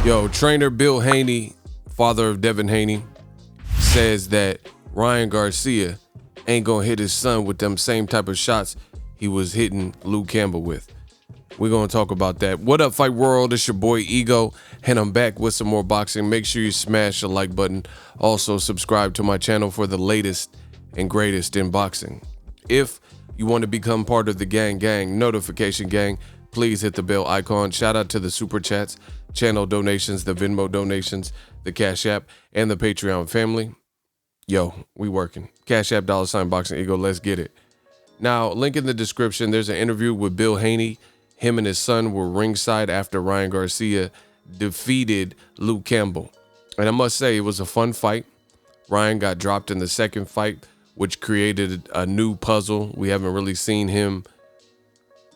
Yo, trainer Bill Haney, father of Devin Haney, says that Ryan Garcia ain't gonna hit his son with them same type of shots he was hitting Luke Campbell with. We're gonna talk about that. What up, Fight World? It's your boy Ego, and I'm back with some more boxing. Make sure you smash the like button. Also, subscribe to my channel for the latest and greatest in boxing. If you want to become part of the gang notification gang, please hit the bell icon. Shout out to the super chats, channel donations, the Venmo donations, the Cash App, and the Patreon family. Yo, we working. Cash App, $Boxingego. Let's get it. Now, link in the description. There's an interview with Bill Haney. Him and his son were ringside after Ryan Garcia defeated Luke Campbell. And I must say, it was a fun fight. Ryan got dropped in the second fight, which created a new puzzle. We haven't really seen him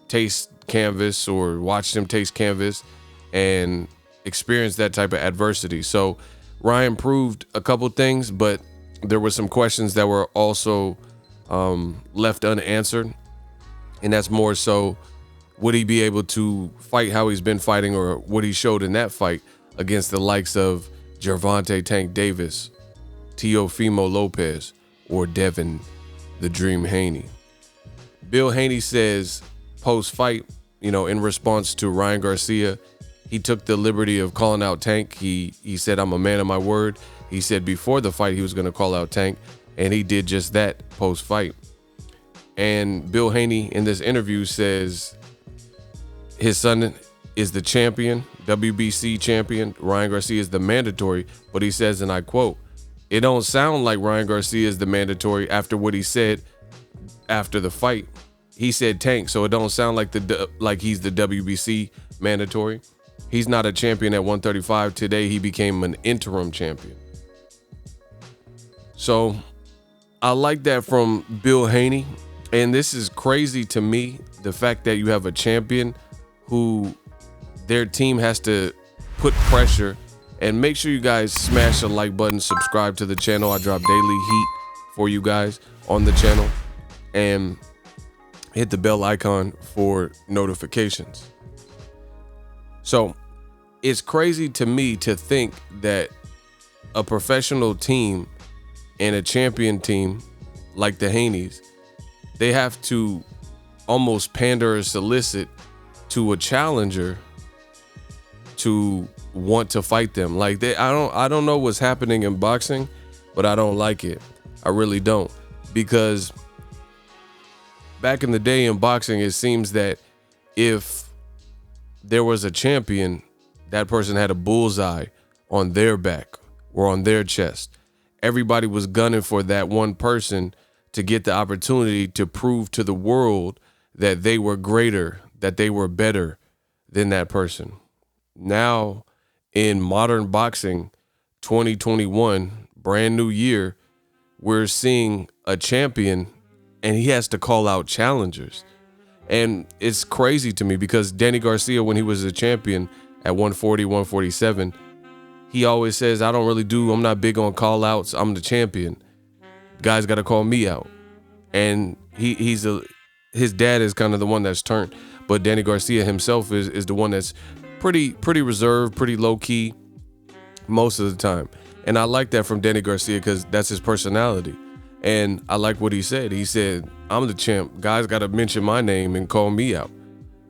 taste canvas or watched him taste canvas and experience that type of adversity. So Ryan proved a couple things, but there were some questions that were also left unanswered. And that's more so, would he be able to fight how he's been fighting, or what he showed in that fight against the likes of Gervonta Tank Davis, Teofimo Lopez, or Devin the Dream Haney? Bill Haney says post-fight, in response to Ryan Garcia, he took the liberty of calling out Tank. He said, "I'm a man of my word." He said before the fight he was going to call out Tank, and he did just that post-fight. And Bill Haney in this interview says his son is the champion, WBC champion. Ryan Garcia is the mandatory, but he says, and I quote, "It don't sound like Ryan Garcia is the mandatory after what he said after the fight. He said Tank, so it don't sound like he's the WBC mandatory. He's not a champion at 135. Today he became an interim champion." So I like that from Bill Haney. And this is crazy to me, the fact that you have a champion who their team has to put pressure. And make sure you guys smash the like button, subscribe to the channel. I drop daily heat for you guys on the channel, and hit the bell icon for notifications. So it's crazy to me to think that a professional team and a champion team like the Haneys, they have to almost pander or solicit to a challenger to want to fight them. Like I don't know what's happening in boxing, but I don't like it. I really don't, because back in the day in boxing, it seems that if there was a champion, that person had a bullseye on their back or on their chest. Everybody was gunning for that one person to get the opportunity to prove to the world that they were greater, that they were better than that person. Now, in modern boxing, 2021, brand new year, we're seeing a champion and he has to call out challengers. And it's crazy to me because Danny Garcia, when he was a champion at 140, 147, he always says, I'm not big on call outs. I'm the champion. Guys got to call me out. And his dad is kind of the one that's turned, but Danny Garcia himself is the one that's pretty reserved, pretty low key most of the time. And I like that from Danny Garcia because that's his personality. And I like what he said. He said, "I'm the champ. Guys got to mention my name and call me out.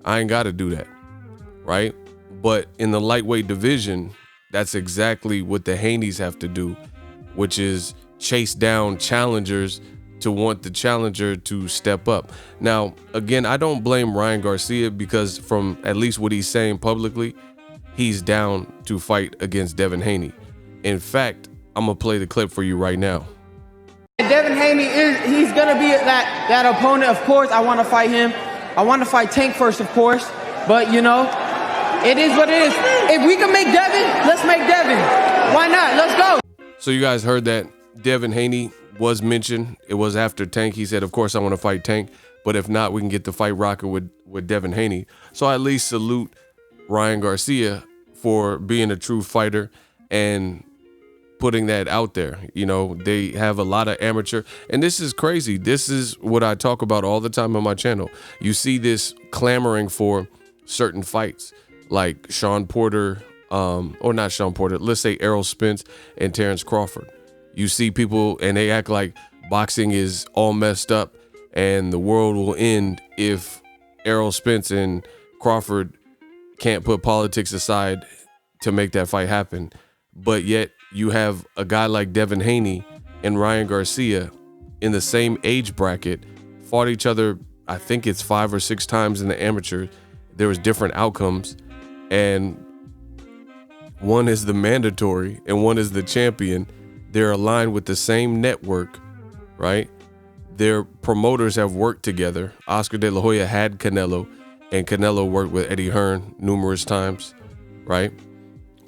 I ain't got to do that." Right? But in the lightweight division, that's exactly what the Haneys have to do, which is chase down challengers to want the challenger to step up. Now, again, I don't blame Ryan Garcia because from at least what he's saying publicly, he's down to fight against Devin Haney. In fact, I'm going to play the clip for you right now. Devin Haney, he's going to be that opponent, of course. I want to fight him. I want to fight Tank first, of course. But, it is what it is. If we can make Devin, let's make Devin. Why not? Let's go. So you guys heard that Devin Haney was mentioned. It was after Tank. He said, of course, I want to fight Tank. But if not, we can get the fight rocking with Devin Haney. So I at least salute Ryan Garcia for being a true fighter and putting that out there. They have a lot of amateur, and this is crazy. This is what I talk about all the time on my channel. You see this clamoring for certain fights, like Sean Porter or not Sean Porter, let's say Errol Spence and Terrence Crawford. You see people and they act like boxing is all messed up and the world will end if Errol Spence and Crawford can't put politics aside to make that fight happen. But yet you have a guy like Devin Haney and Ryan Garcia in the same age bracket, fought each other, I think it's 5 or 6 times in the amateur. There was different outcomes, and one is the mandatory and one is the champion. They're aligned with the same network, right? Their promoters have worked together. Oscar De La Hoya had Canelo, and Canelo worked with Eddie Hearn numerous times, right?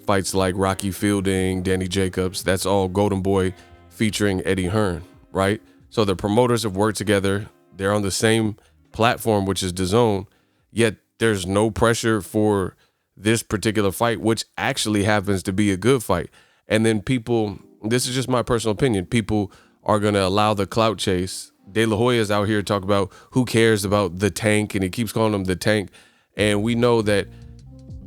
Fights like Rocky Fielding, Danny Jacobs, that's all Golden Boy featuring Eddie Hearn, right? So the promoters have worked together. They're on the same platform, which is DAZN, yet there's no pressure for this particular fight, which actually happens to be a good fight. And then people, this is just my personal opinion, people are going to allow the clout chase. De La Hoya's out here talking about who cares about the tank, and he keeps calling him the tank. And we know that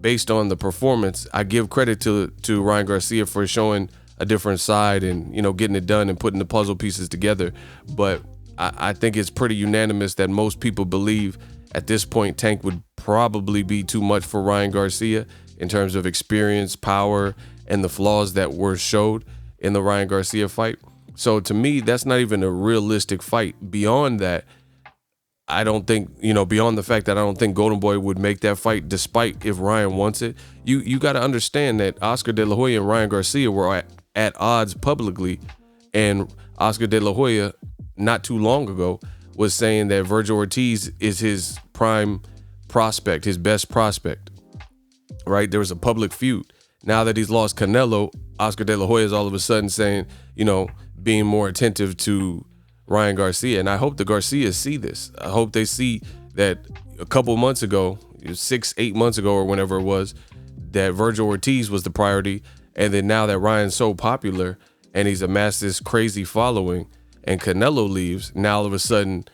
based on the performance, I give credit to Ryan Garcia for showing a different side and, you know, getting it done and putting the puzzle pieces together. But I think it's pretty unanimous that most people believe at this point Tank would probably be too much for Ryan Garcia in terms of experience, power, and the flaws that were showed in the Ryan Garcia fight. So to me, that's not even a realistic fight. Beyond that, I don't think, you know, beyond the fact that I don't think Golden Boy would make that fight despite if Ryan wants it, you got to understand that Oscar De La Hoya and Ryan Garcia were at odds publicly, and Oscar De La Hoya not too long ago was saying that Virgil Ortiz is his prime prospect, his best prospect, right? There was a public feud. Now that he's lost Canelo, Oscar De La Hoya is all of a sudden saying, you know, being more attentive to Ryan Garcia. And I hope the Garcias see this. I hope they see that a couple months ago, 6-8 months ago or whenever it was, that Virgil Ortiz was the priority. And then now that Ryan's so popular and he's amassed this crazy following and Canelo leaves, now all of a sudden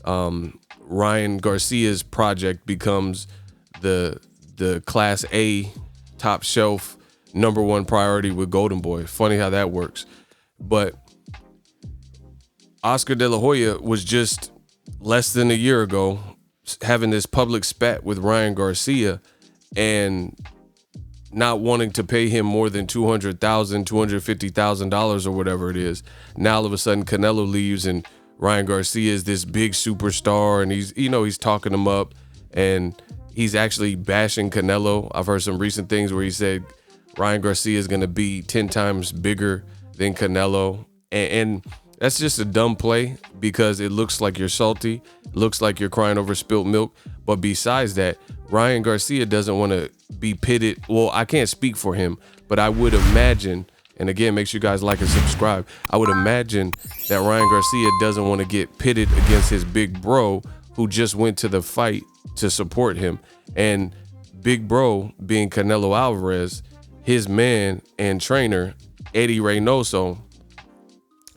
Ryan Garcia's project becomes the Class A top shelf #1 priority with Golden Boy. Funny how that works. But Oscar De La Hoya was just less than a year ago having this public spat with Ryan Garcia and not wanting to pay him more than $200,000, $250,000 or whatever it is. Now all of a sudden Canelo leaves and Ryan Garcia is this big superstar, and he's talking him up, and he's actually bashing Canelo. I've heard some recent things where he said Ryan Garcia is going to be 10 times bigger than Canelo, and that's just a dumb play because it looks like you're salty, looks like you're crying over spilt milk. But besides that, Ryan Garcia doesn't want to be pitted. Well, I can't speak for him, but I would imagine, and again, make sure you guys like and subscribe. I would imagine that Ryan Garcia doesn't want to get pitted against his big bro who just went to the fight to support him. And big bro being Canelo Alvarez, his man and trainer, Eddie Reynoso,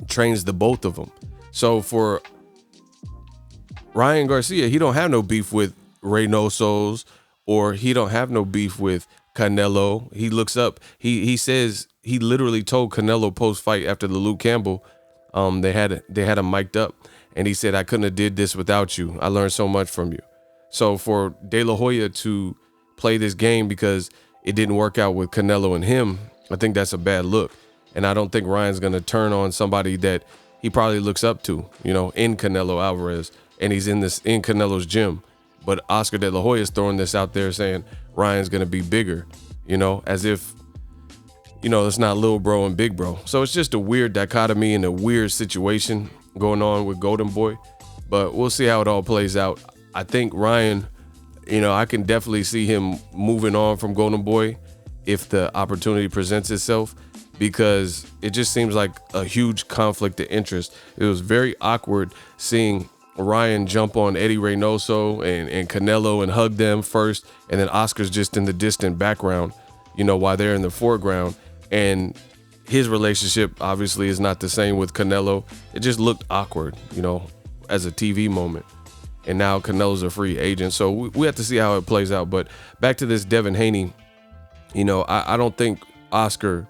trains the both of them. So for Ryan Garcia, he don't have no beef with Reynoso's, or he don't have no beef with Canelo. He looks up, he says, he literally told Canelo post-fight after the Luke Campbell, they had him mic'd up, and he said, I couldn't have did this without you. I learned so much from you. So for De La Hoya to play this game because it didn't work out with Canelo and him, I think that's a bad look. And I don't think Ryan's going to turn on somebody that he probably looks up to, you know, in Canelo Alvarez, and he's in Canelo's gym. But Oscar De La Hoya is throwing this out there saying Ryan's going to be bigger, you know, as if, you know, it's not little bro and big bro. So it's just a weird dichotomy and a weird situation going on with Golden Boy. But we'll see how it all plays out. I think Ryan, you know, I can definitely see him moving on from Golden Boy if the opportunity presents itself, because it just seems like a huge conflict of interest. It was very awkward seeing Ryan jump on Eddie Reynoso and Canelo and hug them first, and then Oscar's just in the distant background, you know, while they're in the foreground. And his relationship obviously is not the same with Canelo. It just looked awkward, you know, as a TV moment. And now Canelo's a free agent, so we have to see how it plays out. But back to this Devin Haney You know, I don't think Oscar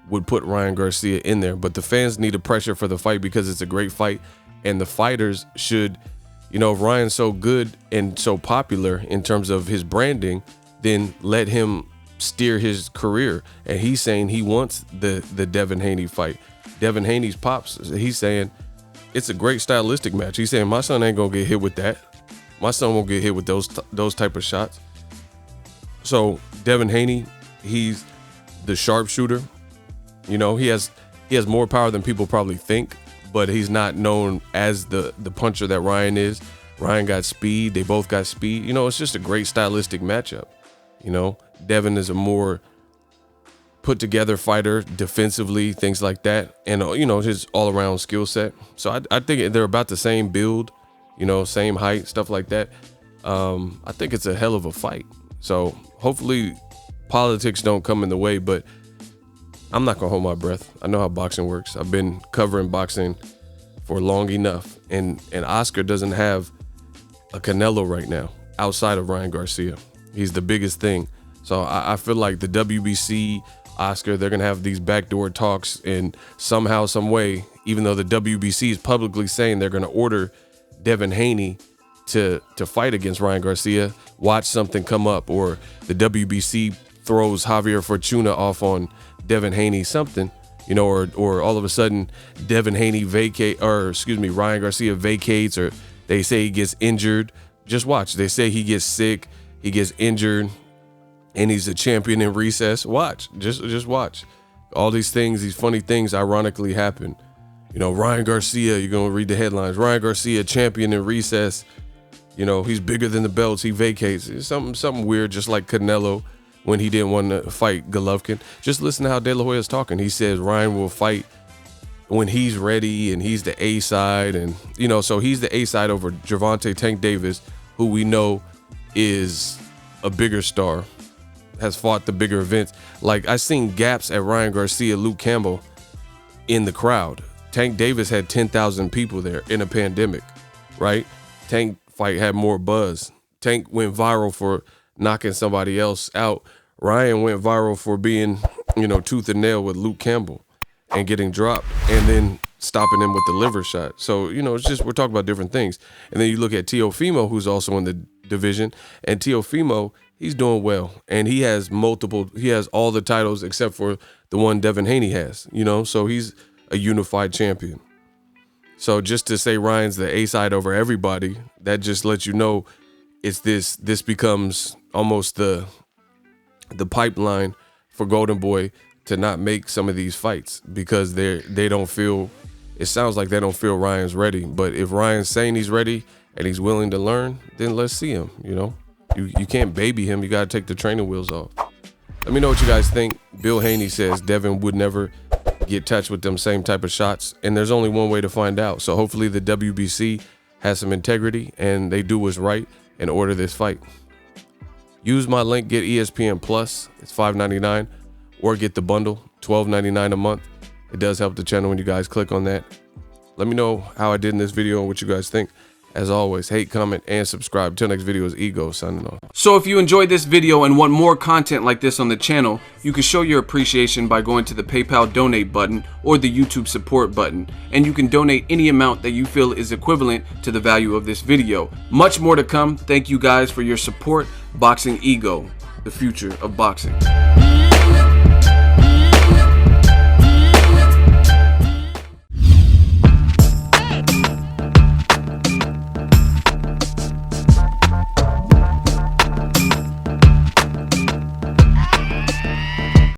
would put Ryan Garcia in there, but the fans need a pressure for the fight because it's a great fight, and the fighters should, you know, if Ryan's so good and so popular in terms of his branding, then let him steer his career. And he's saying he wants the Devin Haney fight. Devin Haney's pops, he's saying it's a great stylistic match. He's saying my son ain't gonna get hit with that. My son won't get hit with those type of shots. So Devin Haney, he's the sharpshooter. You know, he has more power than people probably think, but he's not known as the puncher that Ryan is. Ryan got speed. They both got speed. You know, it's just a great stylistic matchup. You know, Devin is a more put together fighter defensively, things like that. And, you know, his all around skill set. So I think they're about the same build, you know, same height, stuff like that. I think it's a hell of a fight. So hopefully politics don't come in the way, but I'm not gonna hold my breath. I know how boxing works. I've been covering boxing for long enough, and Oscar doesn't have a Canelo right now outside of Ryan Garcia. He's the biggest thing. So I feel like the WBC, Oscar, they're gonna have these backdoor talks, and somehow, some way, even though the WBC is publicly saying they're gonna order Devin Haney to fight against Ryan Garcia, watch something come up, or the WBC throws Javier Fortuna off on Devin Haney, something, you know, or all of a sudden Devin Haney Ryan Garcia vacates, or they say he gets injured. Just watch. They say he gets sick, he gets injured, and he's a champion in recess. Watch. Just watch. All these things, these funny things ironically happen. You know, Ryan Garcia, you're gonna read the headlines. Ryan Garcia, champion in recess. You know, he's bigger than the belts. He vacates. It's something weird, just like Canelo when he didn't want to fight Golovkin. Just listen to how De La Hoya is talking. He says Ryan will fight when he's ready, and he's the A side, and you know, so he's the A side over Gervonta Tank Davis, who we know is a bigger star, has fought the bigger events. Like, I seen gaps at Ryan Garcia, Luke Campbell in the crowd. Tank Davis had 10,000 people there in a pandemic, right? Tank fight had more buzz. Tank went viral for knocking somebody else out. Ryan went viral for being, you know, tooth and nail with Luke Campbell and getting dropped and then stopping him with the liver shot. So, you know, it's just, we're talking about different things. And then you look at Teofimo, who's also in the division, and Teofimo, he's doing well. And he has all the titles except for the one Devin Haney has, you know, so he's a unified champion. So just to say Ryan's the A side over everybody, that just lets you know it's this becomes almost the pipeline for Golden Boy to not make some of these fights because they don't feel, it sounds like they don't feel Ryan's ready. But if Ryan's saying he's ready and he's willing to learn, then let's see him. You know, you can't baby him. You got to take the training wheels off. Let me know what you guys think. Bill Haney says Devin would never get touched with them same type of shots, and there's only one way to find out. So hopefully the WBC has some integrity and they do what's right and order this fight. Use my link, get ESPN Plus, it's $5.99, or get the bundle, $12.99 a month. It does help the channel when you guys click on that. Let me know how I did in this video and what you guys think. As always, hate, comment, and subscribe. Till next video is Ego signing off. So if you enjoyed this video and want more content like this on the channel, you can show your appreciation by going to the PayPal donate button or the YouTube support button, and you can donate any amount that you feel is equivalent to the value of this video. Much more to come. Thank you guys for your support. Boxingego, the future of boxing.